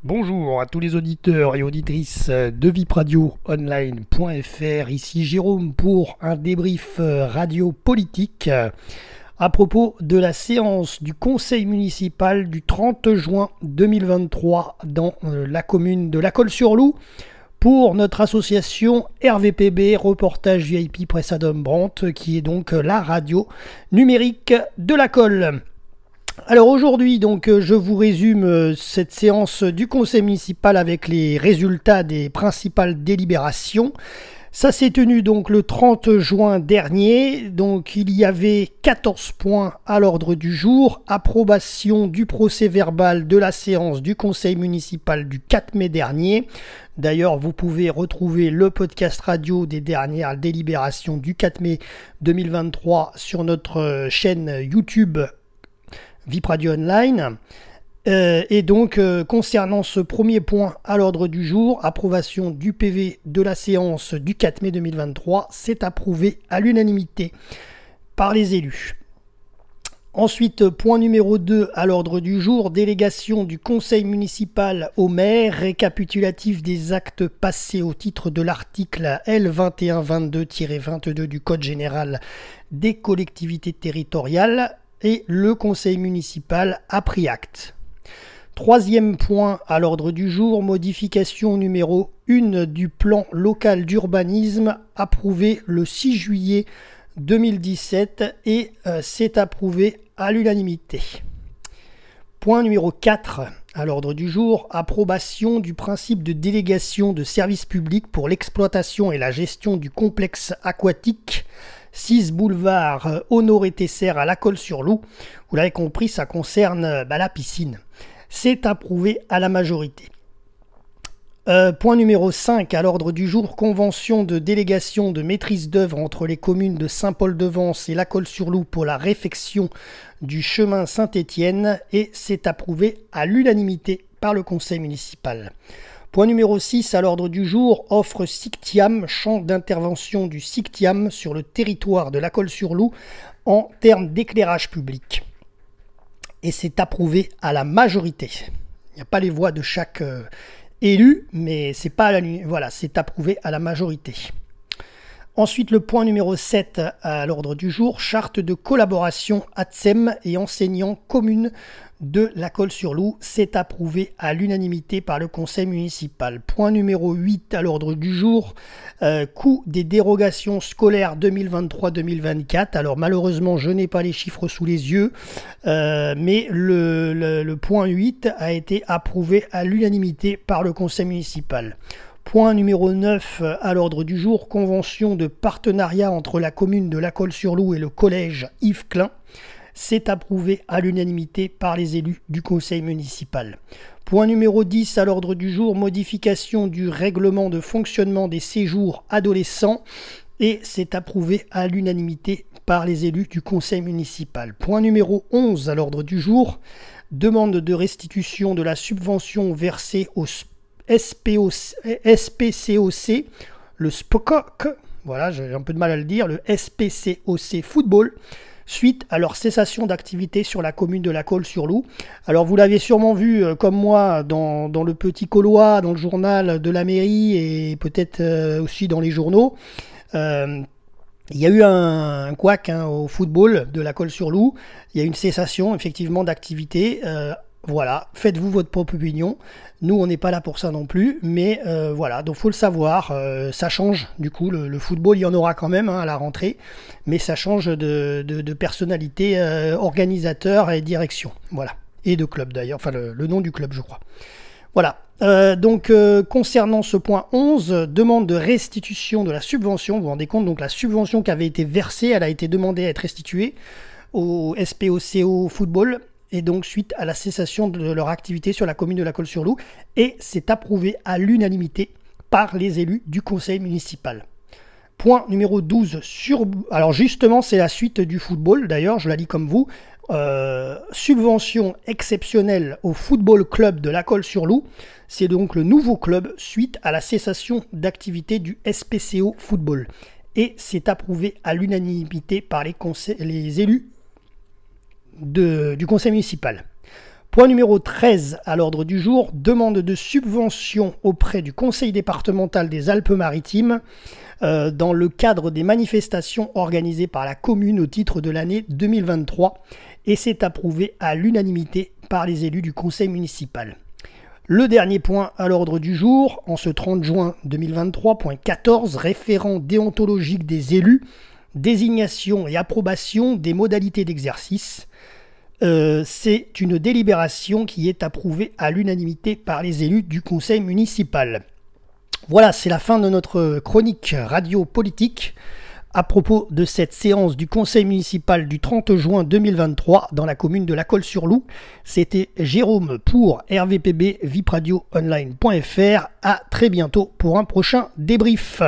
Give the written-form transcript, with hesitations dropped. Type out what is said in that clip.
Bonjour à tous les auditeurs et auditrices de vipradioonline.fr. Ici Jérôme pour un débrief radio politique à propos de la séance du conseil municipal du 30 juin 2023 dans la commune de La Colle-sur-Loup pour notre association RVPB, Reportage VIP Presse Adam Brandt, qui est donc la radio numérique de La Colle. Alors aujourd'hui, donc, je vous résume cette séance du conseil municipal avec les résultats des principales délibérations. Ça s'est tenu donc le 30 juin dernier, donc il y avait 14 points à l'ordre du jour, approbation du procès verbal de la séance du conseil municipal du 4 mai dernier. D'ailleurs, vous pouvez retrouver le podcast radio des dernières délibérations du 4 mai 2023 sur notre chaîne YouTube VIP Radio Online. Et donc, concernant ce premier point à l'ordre du jour, approbation du PV de la séance du 4 mai 2023, c'est approuvé à l'unanimité par les élus. Ensuite, point numéro 2 à l'ordre du jour, délégation du conseil municipal au maire, récapitulatif des actes passés au titre de l'article L2122-22 du Code général des collectivités territoriales, et le conseil municipal a pris acte. Troisième point à l'ordre du jour, modification numéro 1 du plan local d'urbanisme approuvé le 6 juillet 2017 et c'est approuvé à l'unanimité. Point numéro 4 à l'ordre du jour, approbation du principe de délégation de services publics pour l'exploitation et la gestion du complexe aquatique 6 boulevard Honoré Tesser à La Colle-sur-Loup. Vous l'avez compris, ça concerne la piscine. C'est approuvé à la majorité. Point numéro 5 à l'ordre du jour, convention de délégation de maîtrise d'œuvre entre les communes de Saint-Paul-de-Vence et La Colle-sur-Loup pour la réfection du chemin Saint-Étienne et c'est approuvé à l'unanimité par le conseil municipal. Point numéro 6 à l'ordre du jour, offre SICTIAM, champ d'intervention du SICTIAM sur le territoire de La Colle-sur-Loup en termes d'éclairage public. Et c'est approuvé à la majorité. Il n'y a pas les voix de chaque élu, mais c'est approuvé à la majorité. Ensuite, le point numéro 7 à l'ordre du jour, charte de collaboration ATSEM et enseignants communes de La Colle-sur-Loup, c'est approuvé à l'unanimité par le conseil municipal. Point numéro 8 à l'ordre du jour, coût des dérogations scolaires 2023-2024. Alors malheureusement, je n'ai pas les chiffres sous les yeux, mais le point 8 a été approuvé à l'unanimité par le conseil municipal. Point numéro 9 à l'ordre du jour, convention de partenariat entre la commune de La Colle-sur-Loup et le collège Yves Klein. C'est approuvé à l'unanimité par les élus du conseil municipal. Point numéro 10 à l'ordre du jour, modification du règlement de fonctionnement des séjours adolescents et c'est approuvé à l'unanimité par les élus du conseil municipal. Point numéro 11 à l'ordre du jour, demande de restitution de la subvention versée au SPCOC, le SPOCOC, voilà, j'ai un peu de mal à le dire, le SPCOC Football, suite à leur cessation d'activité sur la commune de La Colle-sur-Loup. Alors vous l'avez sûrement vu comme moi dans le Petit Caulois, dans le journal de la mairie et peut-être aussi dans les journaux. Il y a eu un couac au football de La Colle-sur-Loup. Il y a une cessation effectivement d'activité. Voilà, faites-vous votre propre opinion. Nous, on n'est pas là pour ça non plus, mais voilà, donc faut le savoir. Ça change, du coup, le football, il y en aura quand même à la rentrée, mais ça change de personnalité, organisateur et direction, voilà, et de club d'ailleurs, enfin le nom du club, je crois. Voilà. Donc concernant ce point 11, demande de restitution de la subvention. Vous vous rendez compte, donc la subvention qui avait été versée, elle a été demandée à être restituée au SPOCO Football. Et donc suite à la cessation de leur activité sur la commune de La Colle-sur-Loup, et c'est approuvé à l'unanimité par les élus du conseil municipal. Point numéro 12, alors justement c'est la suite du football, d'ailleurs je la lis comme vous, subvention exceptionnelle au football club de La Colle-sur-Loup, c'est donc le nouveau club suite à la cessation d'activité du SPCO Football. Et c'est approuvé à l'unanimité par les élus du conseil municipal. Point numéro 13 à l'ordre du jour, demande de subvention auprès du Conseil départemental des Alpes-Maritimes dans le cadre des manifestations organisées par la commune au titre de l'année 2023 et c'est approuvé à l'unanimité par les élus du conseil municipal. Le dernier point à l'ordre du jour, en ce 30 juin 2023, point 14, référent déontologique des élus, désignation et approbation des modalités d'exercice. C'est une délibération qui est approuvée à l'unanimité par les élus du conseil municipal. Voilà, c'est la fin de notre chronique radio politique à propos de cette séance du conseil municipal du 30 juin 2023 dans la commune de La Colle-sur-Loup. C'était Jérôme pour RVPB, vipradioonline.fr. À très bientôt pour un prochain débrief.